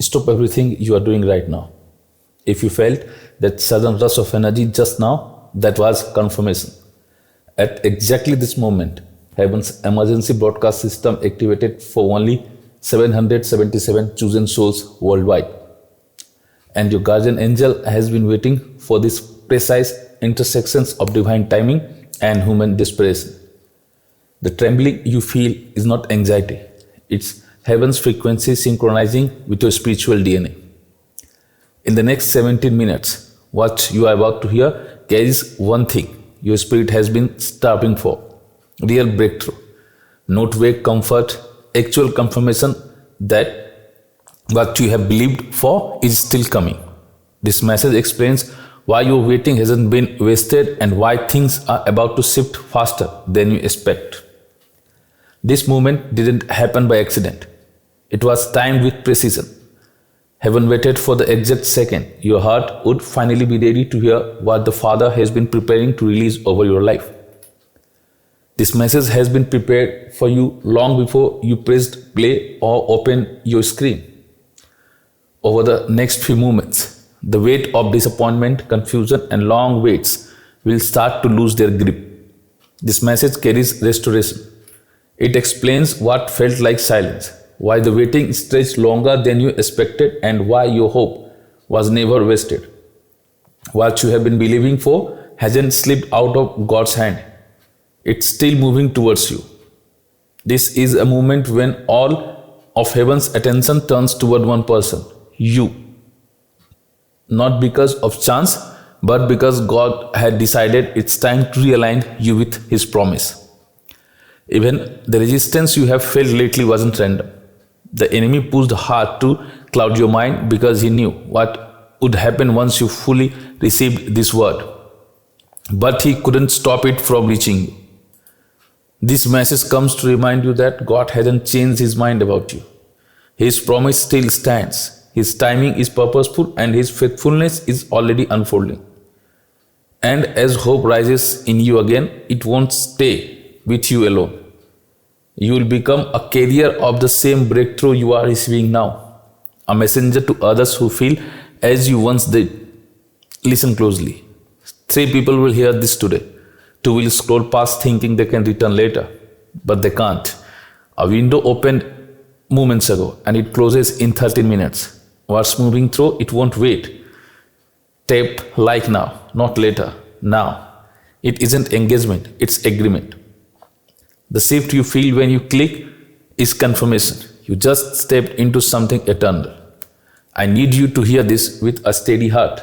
Stop everything you are doing right now. If you felt that sudden rush of energy just now, that was confirmation. At exactly this moment, Heaven's emergency broadcast system activated for only 777 chosen souls worldwide. And your guardian angel has been waiting for these precise intersections of divine timing and human desperation. The trembling you feel is not anxiety, it's heaven's frequency synchronizing with your spiritual DNA. In the next 17 minutes, what you are about to hear carries one thing your spirit has been starving for: real breakthrough. Not vague comfort, actual confirmation that what you have believed for is still coming. This message explains why your waiting hasn't been wasted and why things are about to shift faster than you expect. This moment didn't happen by accident. It was timed with precision. Heaven waited for the exact second your heart would finally be ready to hear what the Father has been preparing to release over your life. This message has been prepared for you long before you pressed play or opened your screen. Over the next few moments, the weight of disappointment, confusion, and long waits will start to lose their grip. This message carries restoration. It explains what felt like silence, why the waiting stretched longer than you expected, and why your hope was never wasted. What you have been believing for hasn't slipped out of God's hand. It's still moving towards you. This is a moment when all of heaven's attention turns toward one person, you. Not because of chance, but because God had decided it's time to realign you with His promise. Even the resistance you have felt lately wasn't random. The enemy pushed hard to cloud your mind because he knew what would happen once you fully received this word. But he couldn't stop it from reaching you. This message comes to remind you that God hasn't changed His mind about you. His promise still stands. His timing is purposeful and His faithfulness is already unfolding. And as hope rises in you again, it won't stay with you alone. You will become a carrier of the same breakthrough you are receiving now, a messenger to others who feel as you once did. Listen closely. 3 people will hear this today. 2 will scroll past thinking they can return later, but they can't. A window opened moments ago and it closes in 13 minutes. What's moving through, it won't wait. Tap like now, not later, now. It isn't engagement, it's agreement. The shift you feel when you click is confirmation. You just stepped into something eternal. I need you to hear this with a steady heart.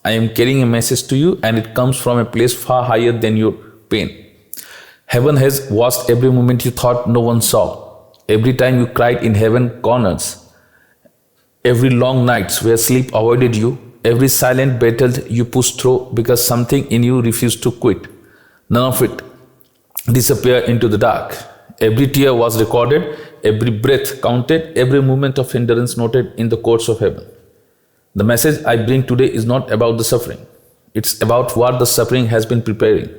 I am carrying a message to you and it comes from a place far higher than your pain. Heaven has watched every moment you thought no one saw. Every time you cried in heaven corners. Every long nights where sleep avoided you. Every silent battle you pushed through because something in you refused to quit. None of it disappeared into the dark. Every tear was recorded, every breath counted, every moment of endurance noted in the courts of heaven. The message I bring today is not about the suffering. It's about what the suffering has been preparing.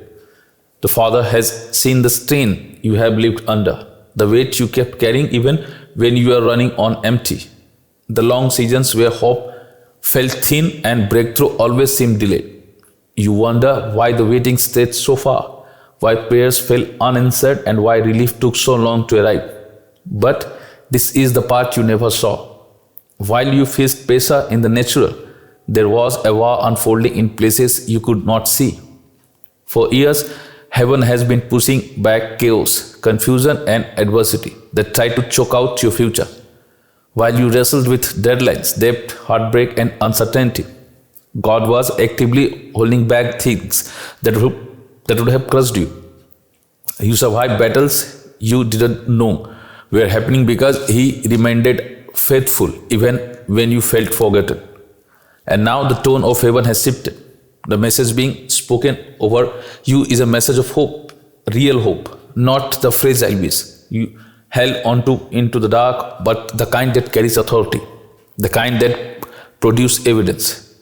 The Father has seen the strain you have lived under, the weight you kept carrying even when you are running on empty, the long seasons where hope felt thin and breakthrough always seemed delayed. You wonder why the waiting stretched so far, why prayers fell unanswered, and why relief took so long to arrive. But this is the part you never saw. While you faced pressure in the natural, there was a war unfolding in places you could not see. For years, heaven has been pushing back chaos, confusion, and adversity that tried to choke out your future. While you wrestled with deadlines, debt, heartbreak, and uncertainty, God was actively holding back things that would have crushed you. You survived battles you didn't know were happening because He remained faithful even when you felt forgotten. And now the tone of heaven has shifted. The message being spoken over you is a message of hope, real hope, not the fragile wish you held onto into the dark, but the kind that carries authority, the kind that produces evidence.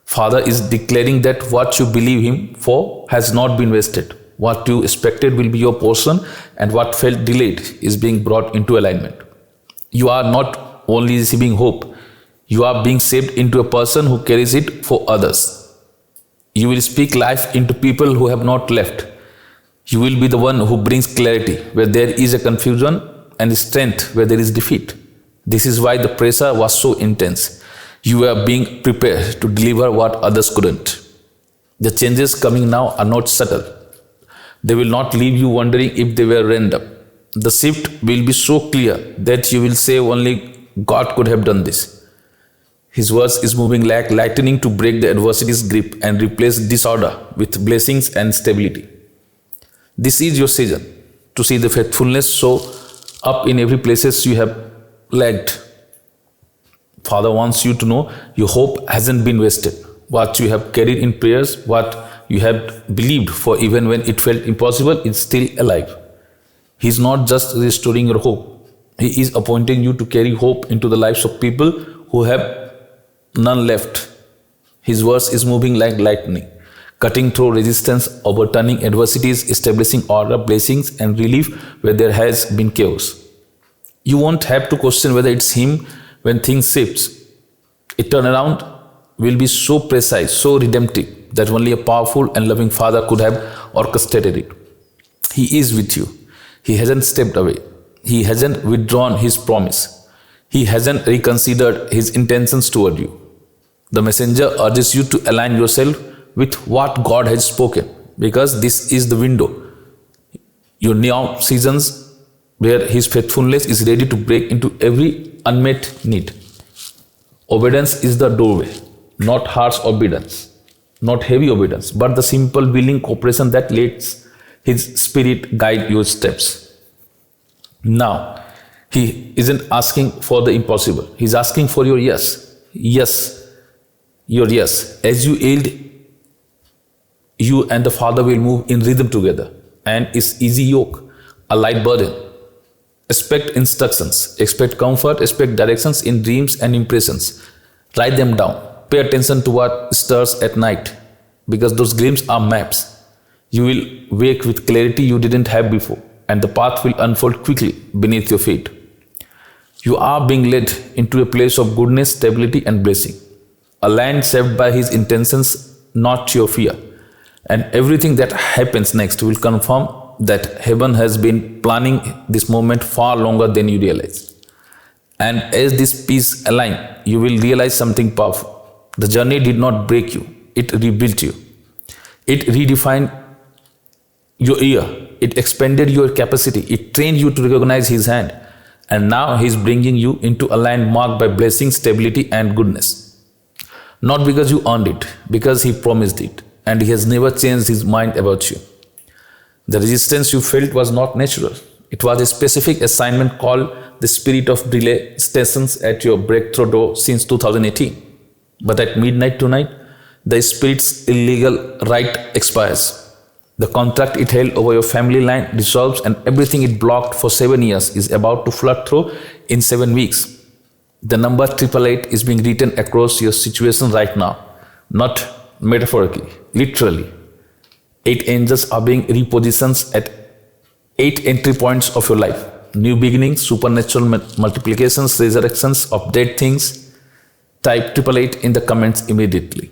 Father is declaring that what you believe Him for has not been wasted. What you expected will be your portion, and what felt delayed is being brought into alignment. You are not only receiving hope, you are being shaped into a person who carries it for others. You will speak life into people who have not left. You will be the one who brings clarity where there is a confusion and strength where there is defeat. This is why the pressure was so intense. You are being prepared to deliver what others couldn't. The changes coming now are not subtle. They will not leave you wondering if they were random. The shift will be so clear that you will say only God could have done this. His words is moving like lightning to break the adversity's grip and replace disorder with blessings and stability. This is your season to see the faithfulness show up in every places you have lagged. Father wants you to know your hope hasn't been wasted. What you have carried in prayers, what you have believed for even when it felt impossible, is still alive. He is not just restoring your hope. He is appointing you to carry hope into the lives of people who have none left. His verse is moving like lightning, cutting through resistance, overturning adversities, establishing order, blessings, and relief where there has been chaos. You won't have to question whether it's him when things shifts. A turnaround will be so precise, so redemptive, that only a powerful and loving Father could have orchestrated it. He is with you. He hasn't stepped away. He hasn't withdrawn his promise. He hasn't reconsidered his intentions toward you. The messenger urges you to align yourself with what God has spoken, because this is the window. Your new seasons where his faithfulness is ready to break into every unmet need. Obedience is the doorway, not harsh obedience, not heavy obedience, but the simple willing cooperation that lets his spirit guide your steps. Now, he isn't asking for the impossible. He's asking for your yes. Yes, your yes. As you yield, you and the Father will move in rhythm together, and it's easy yoke, a light burden. Expect instructions, expect comfort, expect directions in dreams and impressions. Write them down. Pay attention to what stirs at night, because those dreams are maps. You will wake with clarity you didn't have before, and the path will unfold quickly beneath your feet. You are being led into a place of goodness, stability, and blessing. A land saved by his intentions, not your fear. And everything that happens next will confirm that heaven has been planning this moment far longer than you realize. And as this piece aligns, you will realize something powerful. The journey did not break you, it rebuilt you. It redefined your ear, it expanded your capacity, it trained you to recognize his hand. And now he is bringing you into a land marked by blessing, stability, and goodness. Not because you earned it, because he promised it, and he has never changed his mind about you. The resistance you felt was not natural. It was a specific assignment called the spirit of delay stations at your breakthrough door since 2018. But at midnight tonight, the spirit's illegal right expires. The contract it held over your family line dissolves, and everything it blocked for 7 years is about to flood through in 7 weeks. The number 888 is being written across your situation right now, not metaphorically, literally. 8 angels are being repositioned at 8 entry points of your life. New beginnings, supernatural multiplications, resurrections of dead things. Type 888 in the comments immediately.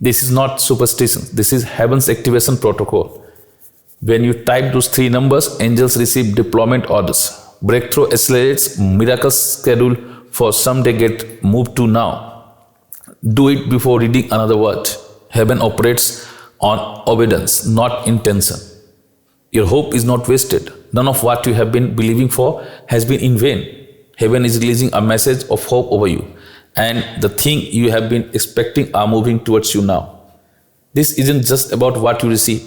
This is not superstition. This is heaven's activation protocol. When you type those 3 numbers, angels receive deployment orders. Breakthrough accelerates, miracles scheduled for someday get moved to now. Do it before reading another word. Heaven operates on obedience, not intention. Your hope is not wasted. None of what you have been believing for has been in vain. Heaven is releasing a message of hope over you, and the thing you have been expecting are moving towards you now. This isn't just about what you receive.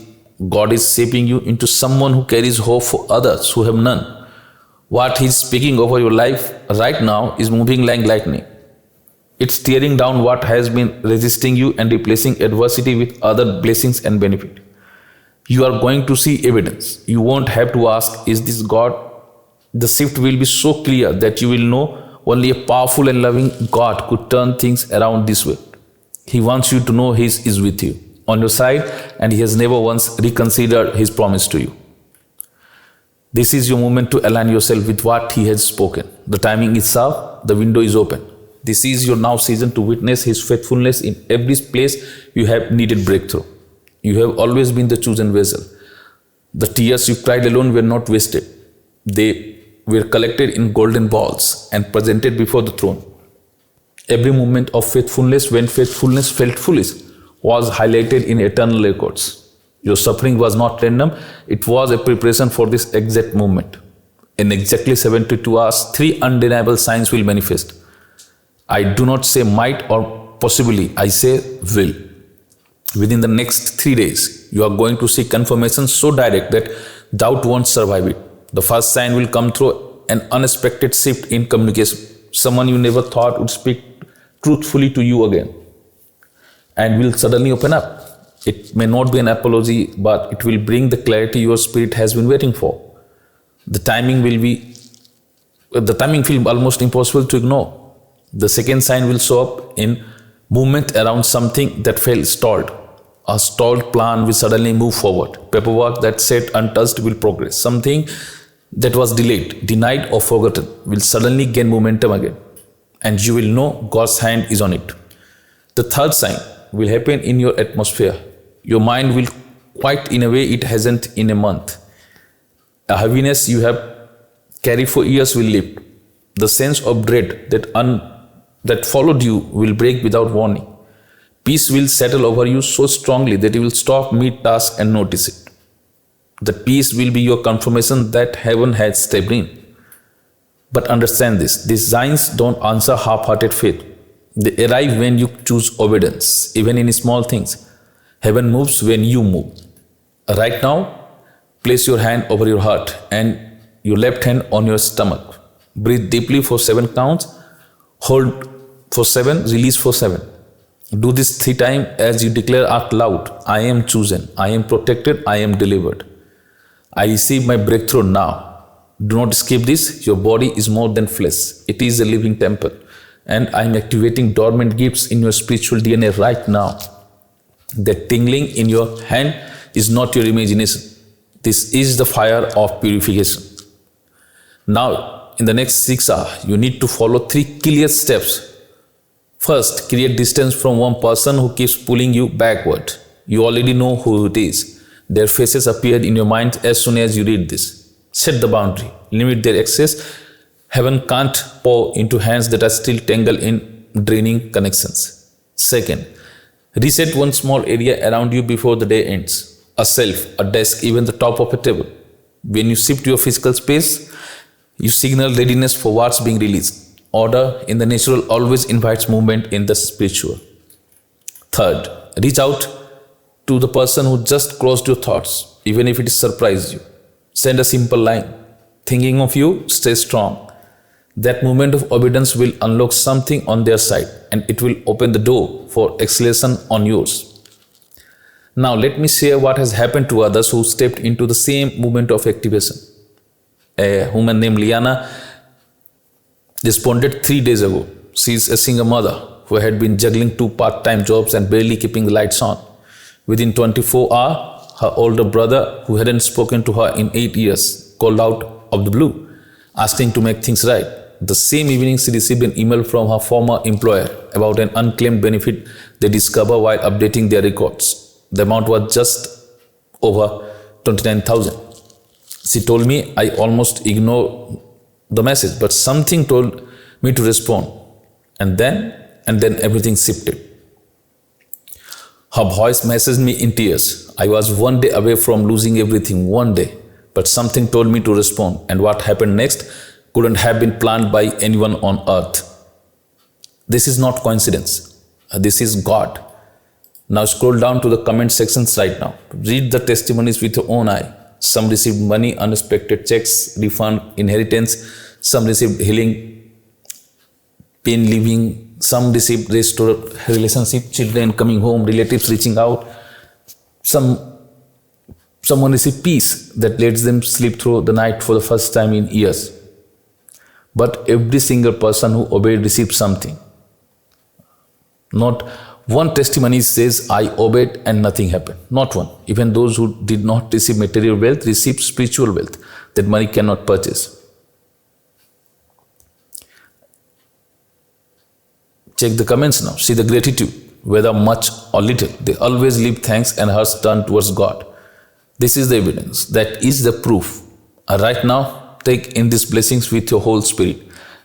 God is shaping you into someone who carries hope for others who have none. What He is speaking over your life right now is moving like lightning. It's tearing down what has been resisting you and replacing adversity with other blessings and benefit. You are going to see evidence. You won't have to ask, is this God? The shift will be so clear that you will know only a powerful and loving God could turn things around this way. He wants you to know He is with you, on your side, and He has never once reconsidered His promise to you. This is your moment to align yourself with what He has spoken. The timing is sharp, the window is open. This is your now season to witness His faithfulness in every place you have needed breakthrough. You have always been the chosen vessel. The tears you cried alone were not wasted. They were collected in golden balls and presented before the throne. Every moment of faithfulness, when faithfulness felt foolish, was highlighted in eternal records. Your suffering was not random, it was a preparation for this exact moment. In exactly 72 hours, 3 undeniable signs will manifest. I do not say might or possibly, I say will. Within the next 3 days, you are going to see confirmation so direct that doubt won't survive it. The first sign will come through an unexpected shift in communication. Someone you never thought would speak truthfully to you again and will suddenly open up. It may not be an apology, but it will bring the clarity your spirit has been waiting for. The timing feels almost impossible to ignore. The second sign will show up in movement around something that felt stalled. A stalled plan will suddenly move forward. Paperwork that sat untouched will progress. Something that was delayed, denied, or forgotten will suddenly gain momentum again. And you will know God's hand is on it. The third sign will happen in your atmosphere. Your mind will quiet in a way it hasn't in a month. A heaviness you have carried for years will lift. The sense of dread that followed you will break without warning. Peace will settle over you so strongly that you will stop mid-task and notice it. The peace will be your confirmation that heaven has stepped in. But understand this, these signs don't answer half-hearted faith. They arrive when you choose obedience, even in small things. Heaven moves when you move. Right now, place your hand over your heart and your left hand on your stomach. Breathe deeply for 7 counts. Hold for 7, release for 7. Do this 3 times as you declare out loud, I am chosen, I am protected, I am delivered. I receive my breakthrough now. Do not skip this. Your body is more than flesh. It is a living temple. And I am activating dormant gifts in your spiritual DNA right now. That tingling in your hand is not your imagination. This is the fire of purification. Now, in the next 6 hours, you need to follow 3 clear steps. First, create distance from one person who keeps pulling you backward. You already know who it is. Their faces appeared in your mind as soon as you read this. Set the boundary. Limit their access. Heaven can't pour into hands that are still tangled in draining connections. Second, reset one small area around you before the day ends. A shelf, a desk, even the top of a table. When you shift your physical space, you signal readiness for what's being released. Order in the natural always invites movement in the spiritual. Third, reach out to the person who just crossed your thoughts, even if it surprised you. Send a simple line. Thinking of you, stay strong. That moment of obedience will unlock something on their side and it will open the door for acceleration on yours. Now let me share what has happened to others who stepped into the same moment of activation. A woman named Liana responded 3 days ago. She is a single mother who had been juggling 2 part-time jobs and barely keeping the lights on. Within 24 hours, her older brother, who hadn't spoken to her in 8 years, called out of the blue, asking to make things right. The same evening, she received an email from her former employer about an unclaimed benefit they discovered while updating their records. The amount was just over 29,000. She told me I almost ignored the message, but something told me to respond. And then everything shifted. Her voice messaged me in tears. I was 1 day away from losing everything, 1 day. But something told me to respond. And what happened next couldn't have been planned by anyone on earth. This is not coincidence. This is God. Now scroll down to the comment sections right now. Read the testimonies with your own eye. Some received money, unexpected checks, refund, inheritance. Some received healing, pain leaving. Some received restored relationship, children coming home, relatives reaching out. Someone received peace that lets them sleep through the night for the first time in years. But every single person who obeyed received something. Not one testimony says, I obeyed and nothing happened. Not one. Even those who did not receive material wealth received spiritual wealth. that money cannot purchase. Check the comments now. See the gratitude, whether much or little. They always leave thanks and hearts turned towards God. This is the evidence. That is the proof. And right now, take in these blessings with your whole spirit.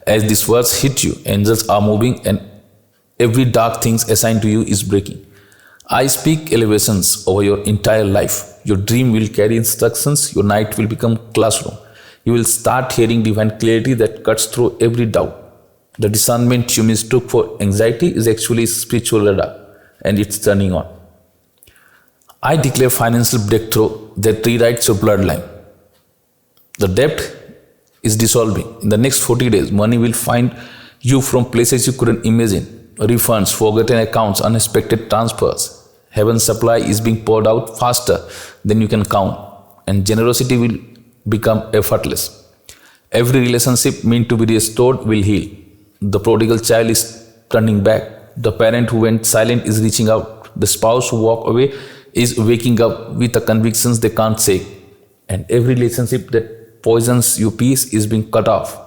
As these words hit you, angels are moving and every dark thing assigned to you is breaking. I speak elevations over your entire life. Your dream will carry instructions. Your night will become classroom. You will start hearing divine clarity that cuts through every doubt. The discernment you mistook for anxiety is actually spiritual radar, and it's turning on. I declare financial breakthrough that rewrites your bloodline. The debt is dissolving. In the next 40 days, money will find you from places you couldn't imagine. Refunds, forgotten accounts, unexpected transfers. Heaven's supply is being poured out faster than you can count, and generosity will become effortless. Every relationship meant to be restored will heal. The prodigal child is turning back. The parent who went silent is reaching out. The spouse who walked away is waking up with the convictions they can't shake. And every relationship that poisons your peace is being cut off.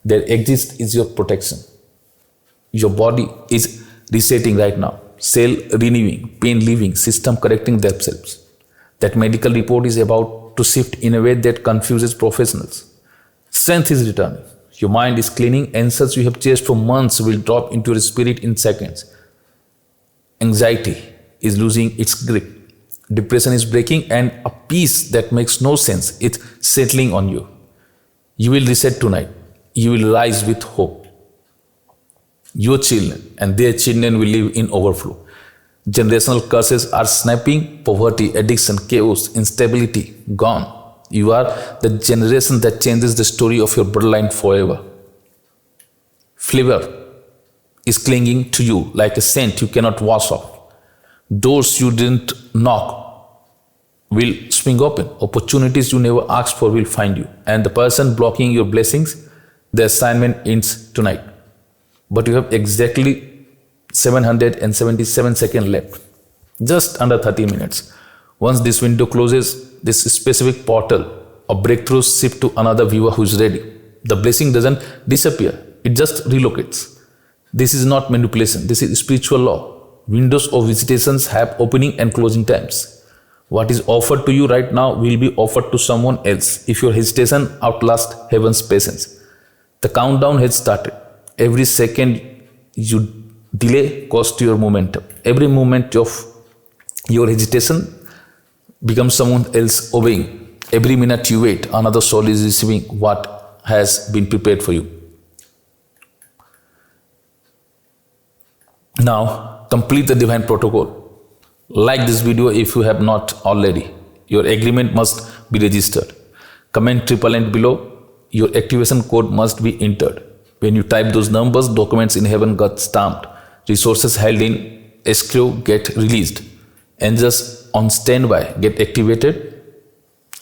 Their exit is your protection. Your body is resetting right now. Cell renewing, pain leaving, system correcting themselves. That medical report is about to shift in a way that confuses professionals. Strength is returning. Your mind is cleaning. Answers you have chased for months will drop into your spirit in seconds. Anxiety is losing its grip. Depression is breaking, and a peace that makes no sense is settling on you. You will reset tonight. You will rise with hope. Your children and their children will live in overflow. Generational curses are snapping. Poverty, addiction, chaos, instability gone. You are the generation that changes the story of your bloodline forever. Flavor is clinging to you like a scent you cannot wash off. Doors you didn't knock will swing open. Opportunities you never asked for will find you. And the person blocking your blessings, the assignment ends tonight. But you have exactly 777 seconds left. Just under 30 minutes. Once this window closes, this specific portal of breakthrough shift to another viewer who is ready. The blessing doesn't disappear. It just relocates. This is not manipulation. This is spiritual law. Windows of visitations have opening and closing times. What is offered to you right now will be offered to someone else if your hesitation outlasts heaven's patience. The countdown has started. Every second you delay costs your momentum. Every moment of your hesitation becomes someone else obeying. Every minute you wait, another soul is receiving what has been prepared for you. Now, complete the divine protocol. Like this video if you have not already. Your agreement must be registered. Comment #8 below. Your activation code must be entered. When you type those numbers, documents in heaven got stamped. Resources held in escrow get released. Angels on standby get activated.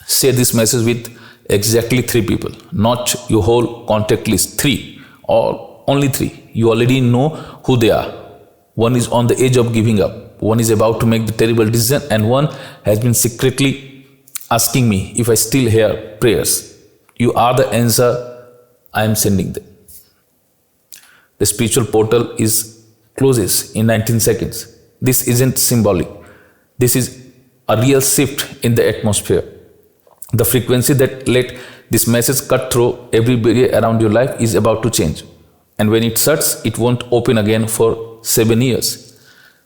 Share this message with exactly 3 people, not your whole contact list. 3 or only 3. You already know who they are. One is on the edge of giving up. One is about to make the terrible decision, and one has been secretly asking me if I still hear prayers. You are the answer I am sending them. The spiritual portal closes in 19 seconds. This isn't symbolic. This is a real shift in the atmosphere. The frequency that let this message cut through every barrier around your life is about to change. And when it shuts, it won't open again for 7 years.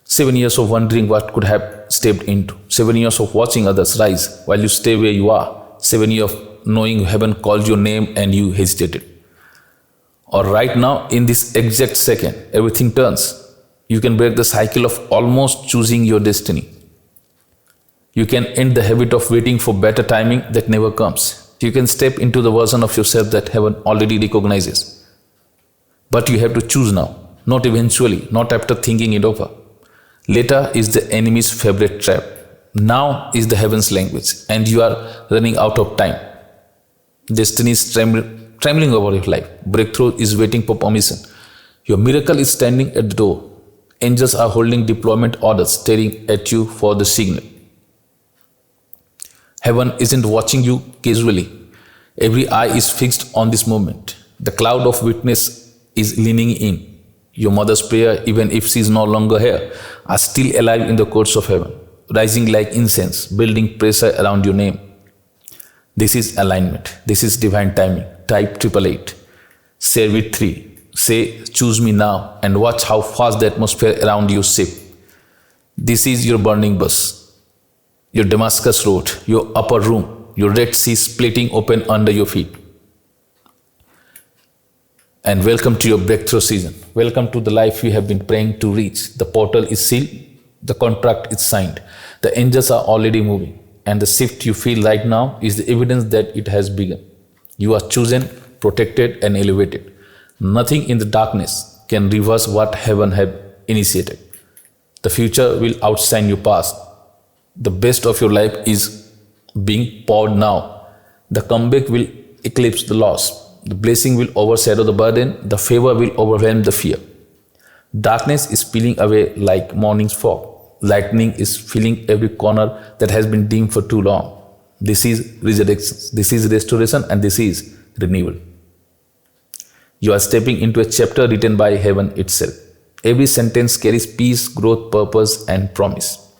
7 years of wondering what could have stepped into. 7 years of watching others rise while you stay where you are. 7 years of knowing heaven called your name and you hesitated. Or right now, in this exact second, everything turns. You can break the cycle of almost choosing your destiny. You can end the habit of waiting for better timing that never comes. You can step into the version of yourself that heaven already recognizes. But you have to choose now, not eventually, not after thinking it over. Later is the enemy's favorite trap. Now is the heaven's language, and you are running out of time. Destiny is trembling over your life. Breakthrough is waiting for permission. Your miracle is standing at the door. Angels are holding deployment orders, staring at you for the signal. Heaven isn't watching you casually. Every eye is fixed on this moment. The cloud of witness is leaning in. Your mother's prayer, even if she is no longer here, are still alive in the courts of heaven, rising like incense, building pressure around your name. This is alignment. This is divine timing. Type 888. Share with 3. Say, choose me now, and watch how fast the atmosphere around you shifts. This is your burning bus, your Damascus road, your upper room, your Red Sea splitting open under your feet. And welcome to your breakthrough season. Welcome to the life you have been praying to reach. The portal is sealed. The contract is signed. The angels are already moving. And the shift you feel right now is the evidence that it has begun. You are chosen, protected, and elevated. Nothing in the darkness can reverse what heaven have initiated. The future will outshine your past. The best of your life is being poured now. The comeback will eclipse the loss. The blessing will overshadow the burden. The favor will overwhelm the fear. Darkness is peeling away like morning's fog. Lightning is filling every corner that has been dim for too long. This is resurrection. This is restoration, and this is renewal. You are stepping into a chapter written by heaven itself. Every sentence carries peace, growth, purpose, and promise.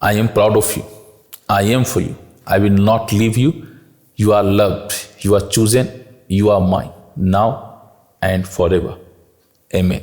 I am proud of you. I am for you. I will not leave you. You are loved. You are chosen. You are mine, now and forever. Amen.